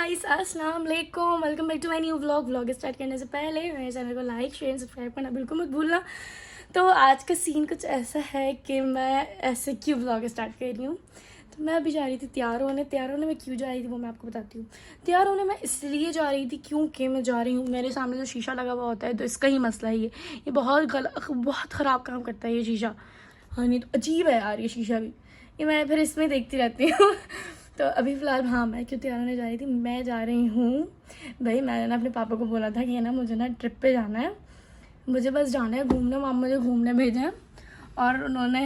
Guys अस्सलाम वालेकुम, welcome back to my new vlog start करने से पहले मेरे चैनल को लाइक शेयर सब्सक्राइब करना बिल्कुल मत भूलना। तो आज का सीन कुछ ऐसा है कि मैं ऐसे क्यों व्लॉग स्टार्ट कर रही हूँ। तो मैं अभी जा रही थी तैयार होने मैं क्यों जा रही थी वो मैं आपको बताती हूँ। तैयार होने मैं इसलिए जा रही थी क्योंकि मैं जा रही हूँ, मेरे सामने जो शीशा लगा हुआ होता है तो इसका ही मसला है। ये बहुत ख़राब काम करता है ये शीशा। हाँ नहीं तो अजीब है यार ये शीशा भी, ये मैं फिर इसमें देखती रहती हूँ। तो अभी फ़िलहाल हाँ मैं क्यों तैयार होने जा रही थी, मैं जा रही हूँ भाई, मैंने ना अपने पापा को बोला था कि ना मुझे ना ट्रिप पे जाना है, मुझे बस जाना है घूमने, मामा मुझे घूमने भेजे हैं। और उन्होंने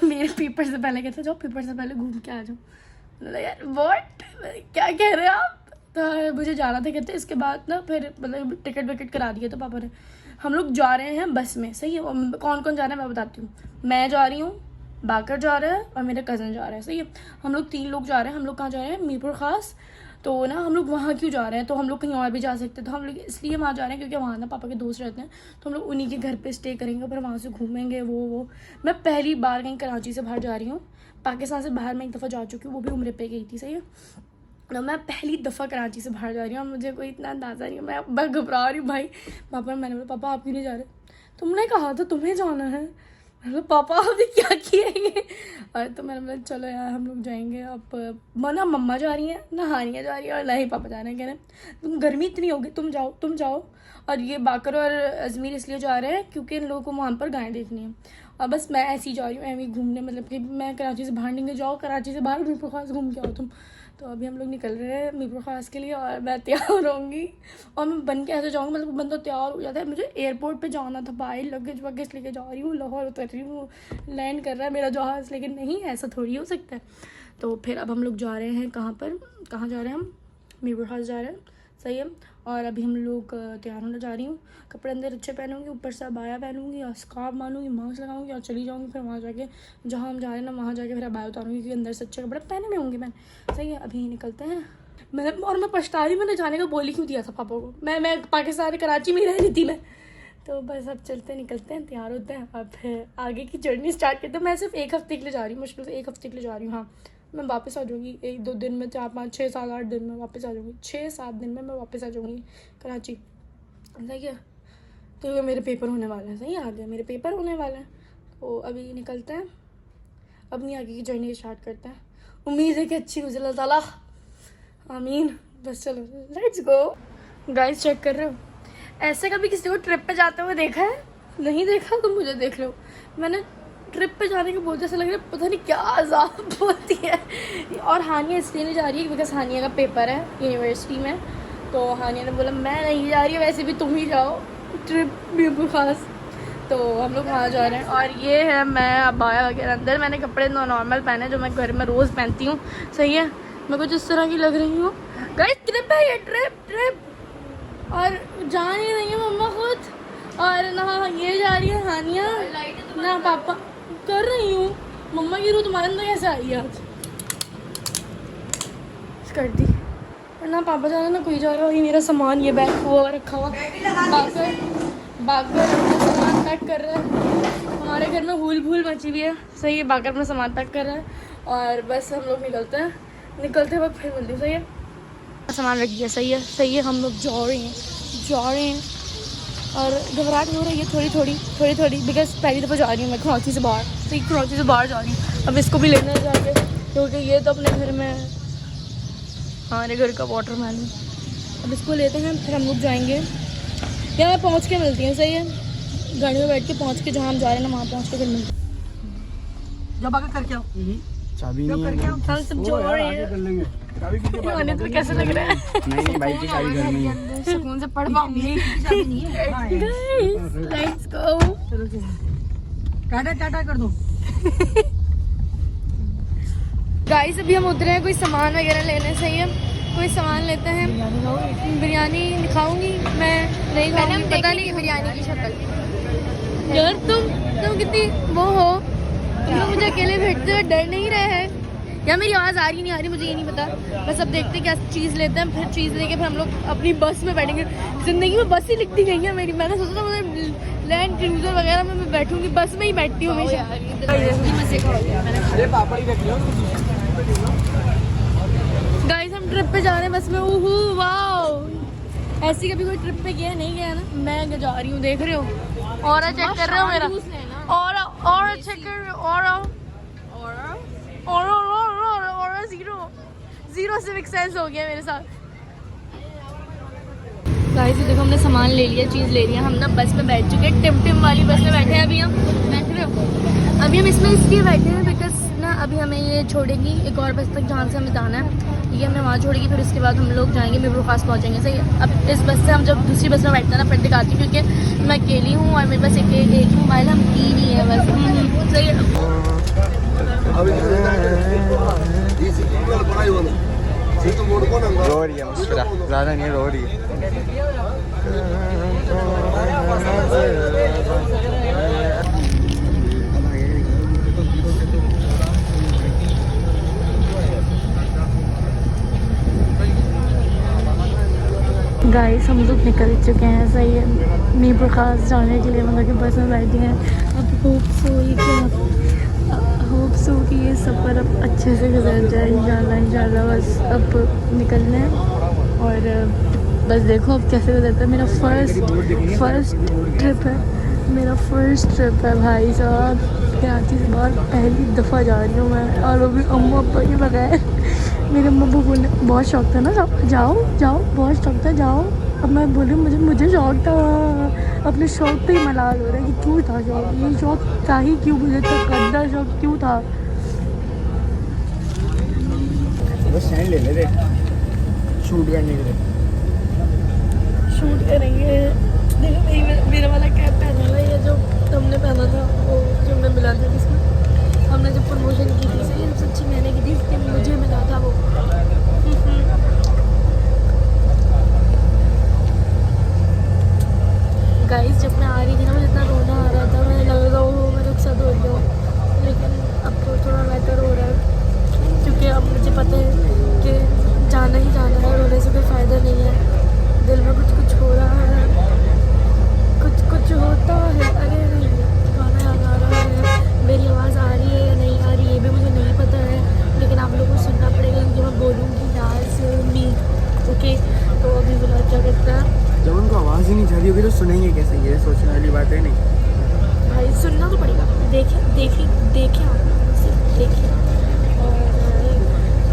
मेरे पेपर से पहले कहते जाओ पेपर से पहले घूम के आ जाओ। मतलब यार व्हाट, क्या कह रहे हैं आप। तो मुझे जाना था, कहते इसके बाद ना फिर मतलब टिकट विकेट करा दिया तो पापा ने। हम लोग जा रहे हैं बस में, सही है। कौन कौन जा रहा है मैं बताती हूँ। मैं जा रही हूँ, बाकर जा रहा है और मेरा कज़न जा रहा है, सही है। हम लोग 3 लोग जा रहे हैं। हम लोग कहाँ जा रहे हैं, मीरपुर खास। तो ना हम लोग वहाँ क्यों जा रहे हैं, तो हम लोग कहीं और भी जा सकते हैं, तो हम लोग इसलिए वहाँ जा रहे हैं क्योंकि वहाँ ना पापा के दोस्त रहते हैं, तो हम लोग उन्हीं के घर पे स्टे करेंगे, फिर वहाँ से घूमेंगे वो। मैं पहली बार कहीं कराची से बाहर जा रही हूँ। पाकिस्तान से बाहर मैं एक दफ़ा जा चुकी हूँ, वो भी उम्र पे गई थी, सही है। तो मैं पहली दफ़ा कराची से बाहर जा रही हूँ और मुझे कोई इतना अंदाज़ा नहीं है, मैं घबरा रही हूँ भाई। पापा मैंने बोला पापा आप क्यों नहीं जा रहे, तुमने कहा था तुम्हें जाना है। मतलब पापा अभी क्या किए। और तो मैंने बोला चलो यार हम लोग जाएंगे। अब ना मम्मा जा रही हैं ना हानिया जा रही है और ना ही पापा जा रहे हैं, कह रहे हैं तुम गर्मी इतनी होगी तुम जाओ। और ये बाकर और अजमेर इसलिए जा रहे हैं क्योंकि इन लोगों को वहाँ पर गायें देखनी है। और बस मैं ऐसी जा रही हूँ ऐਵੇਂ घूमने, मतलब कि मैं कराची से बाहर नहीं जाओ, कराची से बाहर मीरपुर खास घूम के आओ तुम। तो अभी हम लोग निकल रहे हैं मीरपुर खास के लिए और मैं तैयार होंगी और मैं बन के ऐसे जाऊँगी, मतलब बंदा तैयार हो जाता है। मुझे एयरपोर्ट पे जाना था भाई, लगेज वगेज लेके जा रही हूँ, लाहौर उतर रही हूँ, लैंड कर रहा है मेरा जहाज़, लेकिन नहीं ऐसा थोड़ी हो सकता है। तो फिर अब हम लोग जा रहे हैं कहाँ जा रहे हैं हम, मीरपुर खास जा रहे हैं, सही है। और अभी हम लोग तैयार होने जा रही हूँ, कपड़े अंदर अच्छे पहनूंगी, ऊपर से अबाया पहनूंगी और स्कार्फ बांधूंगी, मास्क लगाऊंगी और चली जाऊंगी। फिर वहाँ जाके जहाँ हम जा रहे हैं ना वहाँ जाके फिर अबाया उतारूंगी क्योंकि अंदर से अच्छे कपड़े पहने में होंगी मैंने, सही है। अभी निकलते हैं। मैं पछता रही, मैंने जाने का बोली क्यों दिया था पापा को। मैं पाकिस्तान कराची में रह रही थी मैं। तो बस अब चलते निकलते हैं, तैयार होते हैं और फिर आगे की जर्नी स्टार्ट करते हैं। मैं सिर्फ 1 हफ्ते के लिए जा रही हूँ, मुश्किल से 1 हफ्ते के लिए जा रही हूँ। हाँ मैं वापस आ जाऊँगी 1-2 दिन में, 4, 5, 6, 7, 8 दिन में वापस आ जाऊँगी। 6-7 दिन में मैं वापस आ जाऊँगी कराची, सही है। तो मेरे पेपर होने वाले हैं, सही आ गया, मेरे पेपर होने वाले हैं। तो अभी निकलते हैं, अपनी आगे की जर्नी स्टार्ट करते हैं। उम्मीद है कि अच्छी गुजरे, अल्लाह ताला आमीन। बस चलो लेट्स गो। गाइस चेक कर रहे हो, ऐसे कभी किसी को ट्रिप पे जाते हुए देखा है? नहीं देखा तो मुझे देख लो। मैंने ट्रिप पे जाने के बहुत जैसा लग रहा है, पता नहीं क्या अजाब होती है। और हानिया इसलिए नहीं जा रही है बिकॉज हानिया का पेपर है यूनिवर्सिटी में। तो हानिया ने बोला मैं नहीं जा रही, वैसे भी तुम ही जाओ ट्रिप मीरपुर खास। तो हम लोग वहाँ जा रहे हैं। और ये है मैं अबाया वगैरह, अंदर मैंने कपड़े नॉर्मल पहने जो मैं घर में रोज़ पहनती हूँ, सही है। मैं कुछ इस तरह की लग रही हूँ। गाइस ट्रिप है ये, ट्रिप। और जा नहीं रही है मम्मा खुद, और ना ये जा रही है हानिया ना पापा, कर रही हूँ। मम्मा की रूह तुम्हारे अंदर कैसे आई है आज, कर दी। और ना पापा जा रहे ना कोई जा रहा है। ये मेरा सामान, ये बैग वो रखा हुआ, बाकर सामान पैक कर रहा है। हमारे घर में भूल मची हुई है, सही है। बाकर अपना सामान पैक कर रहा है और बस हम लोग निकलते वक्त फिर मिलती, सही है। सामान रख दिया, सही है। हम लोग जा रहे हैं और घबराहट हो रही है थोड़ी बिकॉज पहली दफ़ा जा रही हूँ मैं कराची से बाहर, सही। कराची से बाहर जा रही हूँ, अब इसको भी लेना है जाके क्योंकि ये तो अपने घर में हमारे घर का वाटरमैन है। अब इसको लेते हैं फिर हम लोग जाएंगे। यहाँ पहुँच के मिलती हैं, सही है। गाड़ी में बैठ के पहुँच के जहाँ हम जा रहे हैं ना वहाँ पहुँच के फिर मिलते हैं। जब आगे करके आओ, चाबी नहीं है, हम सब जा रहे हैं। आने तो कैसे लग रहा है? नहीं भाई की चाबी घर में है, सुकून से पढ़ पाऊंगी। Let's go. टाटा कर दो। गाइस अभी हम उतरे हैं कोई सामान वगैरह लेने, सही है। कोई सामान लेते हैं। बिरयानी खाऊंगी मैं, नहीं खाऊंगी, पता नहीं बिरयानी की शक्ल। यार तुम कितनी वो हो, तुम मुझे अकेले भेजते हुए डर नहीं रहे हैं यार। मेरी आवाज़ आ रही नहीं आ रही मुझे ये नहीं पता। बस अब देखते हैं क्या चीज़ लेते हैं, फिर चीज़ लेके फिर हम लोग अपनी बस में बैठेंगे। ज़िंदगी में बस ही लिखती गई है मेरी। मैंने सोचा था मतलब लैंड क्रूज़र वगैरह में मैं बैठूंगी, बस में ही बैठती हूँ हमेशा। गाइस हम ट्रिप पे जा रहे हैं बस में। ओहो वाओ, ऐसी कभी कोई ट्रिप पे गया नहीं गया ना। मैं जा रही हूँ, देख रहे हो और चेक कर रहे हो मेरा और चेक कर रहे हो और जीरो सिविक सेंस हो गया मेरे साथ। गाइस देखो हमने सामान ले लिया, चीज़ ले लिया, हम ना बस में बैठ चुके हैं, टिम वाली बस में बैठे हैं अभी हम। देख रहे हो अभी हम इसमें इसलिए बैठे हैं बिकॉज ना अभी हमें ये छोड़ेगी एक और बस तक जहाँ से हमें जाना है, ये हमें वहाँ छोड़ेगी, फिर उसके बाद हम लोग जाएंगे मीरपुर खास पहुँचेंगे। सही है। अब इस बस से हम जब दूसरी बस में बैठते हैं ना फिर दिखाती हूँ, क्योंकि मैं अकेली हूँ और मेरे पास एक मोबाइल, हम तीन ही है बस। सही है। रो रही है मुस्कुरा, ज़्यादा नहीं रो रही है। गाइस हम लोग निकल चुके हैं। सही है। मीरपुर खास जाने के लिए मतलब कि बस में बैठे हैं। अब होप सो कि ये सफ़र अब अच्छे से गुजर जाए इंशाल्लाह। बस अब निकलना है और बस देखो अब कैसे गुजरता है। मेरा फर्स्ट ट्रिप है, मेरा फर्स्ट ट्रिप है भाई साहब। कराची से बाहर पहली दफ़ा जा रही हूँ मैं, और वो भी अम्मा अब्बा के बगैर। मेरे अम्मा अब्बा बोलने बहुत शौक था ना, जाओ बहुत शौक था, जाओ। अब मैं बोली मुझे शौक था, अपने शौक पे ही मलाल हो रहा है कि क्यों था शौक, ये शौक था ही क्यों, मुझे तो गंदा शौक क्यों था। बस स्टैंड ले ले शूट करने के लिए। शूट करेंगे। देखो मेरा वाला कैप पहना हुआ है, ये जो हमने पहना था वो जो हमें मिला था, जिसमें हमने जब प्रमोशन की थी, सही सच्ची मैंने की थी, इसलिए मुझे मिला था वो। गाइस जब मैं आ रही थी ना मुझे इतना रोना आ रहा था, मुझे लग रहा था मैं रुखसत हो रही हूँ, लेकिन अब तो थोड़ा बेहतर हो रहा है, क्योंकि अब मुझे पता है कि जाना ही जाना है, रोने से कोई फ़ायदा नहीं है। दिल में कुछ हो रहा है, कुछ होता है। अरे नहीं, गाना याद आ रहा है, मेरी आवाज़ आ रही है या नहीं आ रही ये भी मुझे नहीं पता है, लेकिन आप लोगों को सुनना पड़ेगा क्योंकि मैं बोलूँगी नाज मी। ओके तो अभी बुला क्या करता है, जब उनको आवाज़ ही नहीं जा रही होगी तो सुनेंगे कैसे, ये सोचने वाली बात है नहीं भाई सुनना तो पड़ेगा। देखें आप सिर्फ देखें। और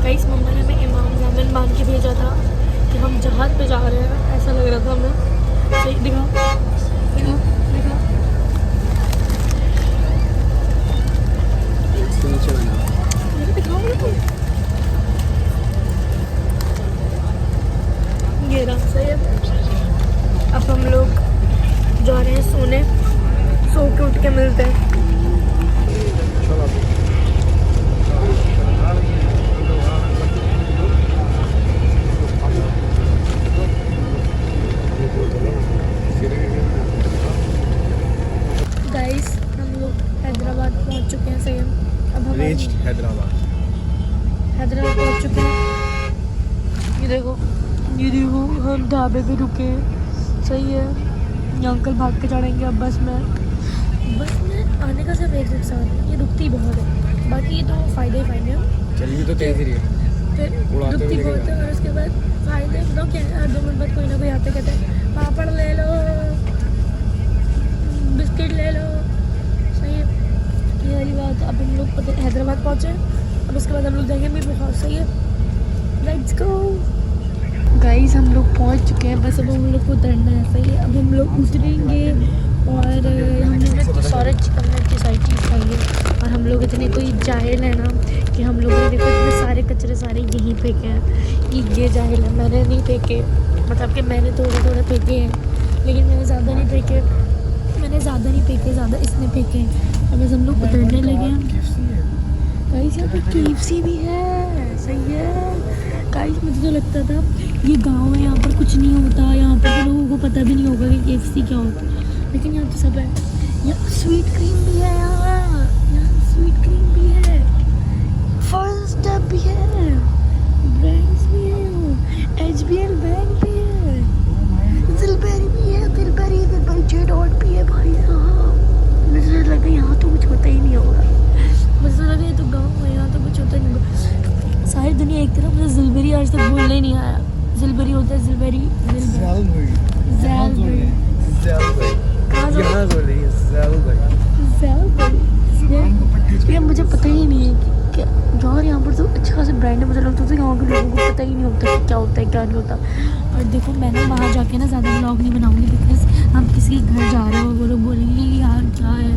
कई मम्मा ने हमें इमाम जामिन मान के भेजा था कि हम जहाज़ पे जा रहे हैं, ऐसा लग रहा था हमें। सही दिखा ये रहा। सही है। अब हम लोग जा रहे हैं सोने, सो के उठ के मिलते हैं। गाइस हम लोग हैदराबाद पहुंच चुके हैं। सही है। अब हम हैदराबाद पहुंच चुके हैं। ये देखो हम ढाबे पे रुके हैं। सही है। ये अंकल भाग के चढ़ेंगे अब बस में आने का सिर्फ एक नुकसान है, ये रुकती बहुत है, बाकी तो फ़ायदे ही फ़ायदे हैं। चलिए तो तेज रही है, फिर रुकती बहुत है और उसके बाद फ़ायदे बताओ क्या है। 2 मिनट बाद कोई ना कोई आते कहते हैं पापड़ ले लो, बिस्किट ले लो। सही है। ये वाली बात। अब हम लोग हैदराबाद पहुँचे, अब उसके बाद हम लोग जाएंगे मीरपुर खास। सही है। लेट्स गो गाइस, हम लोग पहुंच चुके हैं, बस अब हम लोग को उतरना है। सही है। अब हम लोग उतरेंगे और हम लोग सारे चिकन की सारी चीज़ खाएंगे, और हम लोग इतने कोई जाहिल है ना कि हम लोगों ने देखो इतने सारे कचरे सारे यहीं फेंके हैं। ये जाहिल है, मैंने नहीं फेंके, मतलब कि मैंने थोड़े फेंके हैं, लेकिन मैंने ज़्यादा नहीं फेंके, ज़्यादा इसने फेंके हैं। अब बस हम लोग उतरने लगे हैं। गाइस यहाँ पे KFC भी है। सही है। गाइस मुझे तो लगता था ये गांव है, यहाँ पर कुछ नहीं होता, यहाँ पर तो लोगों को पता भी नहीं होगा कि KFC क्या होता है, लेकिन यहाँ तो सब है। यहाँ स्वीट क्रीम भी है, यहाँ स्वीट क्रीम भी है, फर्स्ट स्टेप भी है, ब्रांड्स भी है, HBL बैंक भी है, दिलबेरी भी है, दिलबेरी J.Dot भी है। भाई साहब मुझे लगा यहाँ तो कुछ होता ही नहीं होगा, मुझे लगा ये तो गाँव है, यहाँ तो कुछ होता नहीं होगा। सारी दुनिया एक तरफ, मुझे दिलबेरी आज तक बोलने very Zalbay. Zalbay. Zalbay. कहाँ से? यहाँ बोल रही है Zalbay. ये मुझे पता ही नहीं है कि क्या यार यहाँ पर तो अच्छा से ब्रांड है, मुझे लगता है यहाँ के लोगों को पता ही नहीं होता कि क्या होता है क्या नहीं होता। और देखो मैं ना वहाँ जाके ना ज़्यादा ब्लॉग नहीं बनाऊँगी, बिकॉज हम किसी के घर जा रहे हो, वो लोग बोलेंगे कि यार क्या है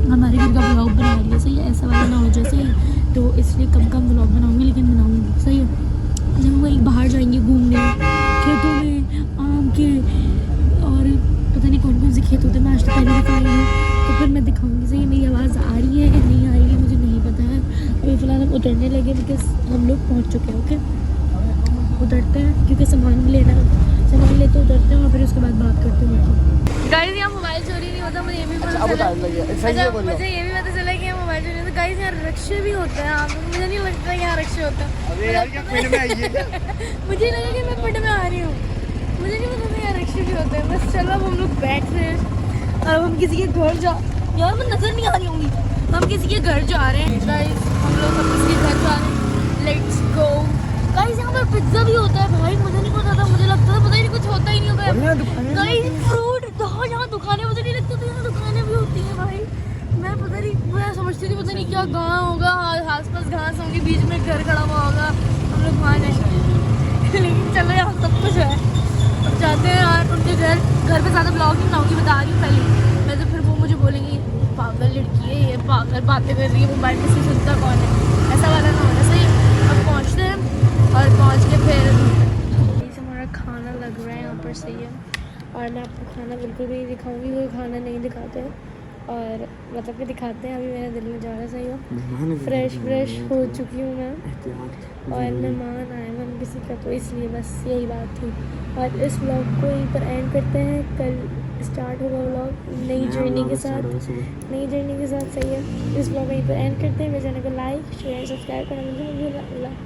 हमारे घर का ब्लॉग बना रही है, सही है, ऐसा वाला ना हो जाए, सही है। तो इसलिए कम कम ब्लॉग बनाऊँगी, लेकिन बनाऊँगी, सही है। जब हम वहीं बाहर जाएंगे घूमने खेतों में आम के, और पता नहीं कौन कौन से खेत होते हैं, मैं आज तक पहले दिखाई हूँ, तो फिर मैं दिखाऊंगी। सही मेरी आवाज़ आ रही है या नहीं आ रही है मुझे नहीं पता है। अभी फ़िलहाल हम उतरने लगे बिकॉज हम लोग पहुँच चुके हैं। ओके उतरते हैं क्योंकि सामान लेना, सामान लेते उतरते हैं और फिर उसके बाद बात करते हैं। गाइस यहाँ मोबाइल चोरी नहीं होता, मुझे ये भी पता चला। अच्छा मुझे ये भी पता चला कि यहाँ मोबाइल चोरी होता। गाइस यहाँ रिक्शे भी होते हैं, आप मुझे नहीं लगता है यहाँ रिक्शे होते हैं। मुझे लगा कि मैं पिंड में आ रही हूँ, मुझे नहीं पता था यहाँ रिक्शे भी होते हैं। बस चलो अब हम लोग बैठ रहे हैं, अब हम किसी के घर जा, यार मैं नजर नहीं आ रही होंगी, हम किसी के घर जा रहे हैं। गाइस हम लोग अब किसी के घर जा रहे हैं, लेट्स गो। गाइस यहाँ पर पिज्जा भी होता है भाई, मुझे नहीं पता था, मुझे लगता था पता ही नहीं कुछ होता ही नहीं होगा। गाइस फ्रूट तो यहाँ दुकानें, मुझे नहीं लगता था यहाँ दुकानें भी होती हैं भाई। मैं पता नहीं, मैं समझती थी पता नहीं क्या गाँव होगा, आस पास घास होंगी, बीच में घर खड़ा हुआ होगा, हम लोग वहाँ जाएंगे। लेकिन चलो यहाँ सब कुछ है। अब जाते हैं यार उनके घर पे ज़्यादा ब्लॉग नहीं बनाऊँगी, बता रही हूँ पहले, मैं तो फिर वो मुझे बोलेंगी पागल लड़की है ये, पागल बातें कर रही है, मोबाइल में से सुनता कौन है, ऐसा वाला ना होना। सही अब पहुँचते हैं और पहुँच के फिर हमारा खाना लग रहा है यहाँ पर, सही है। और मैं आपको खाना बिल्कुल भी नहीं दिखाऊँगी, वो खाना नहीं दिखाते हैं, और मतलब कि दिखाते हैं, अभी मेरे दिल में जा रहा है। सही हो फ्रेश हो चुकी हूँ मैं, और मेहमान आए हैं हम किसी का, तो इसलिए बस यही बात थी। और इस व्लॉग को यहीं पर एंड करते हैं, कल स्टार्ट होगा व्लॉग नई जर्नी के साथ, नई जर्नी के साथ। सही है, इस व्लॉग को यहीं पर एंड करते हैं। मेरे चैनल को लाइक शेयर सब्सक्राइब करना मुझे।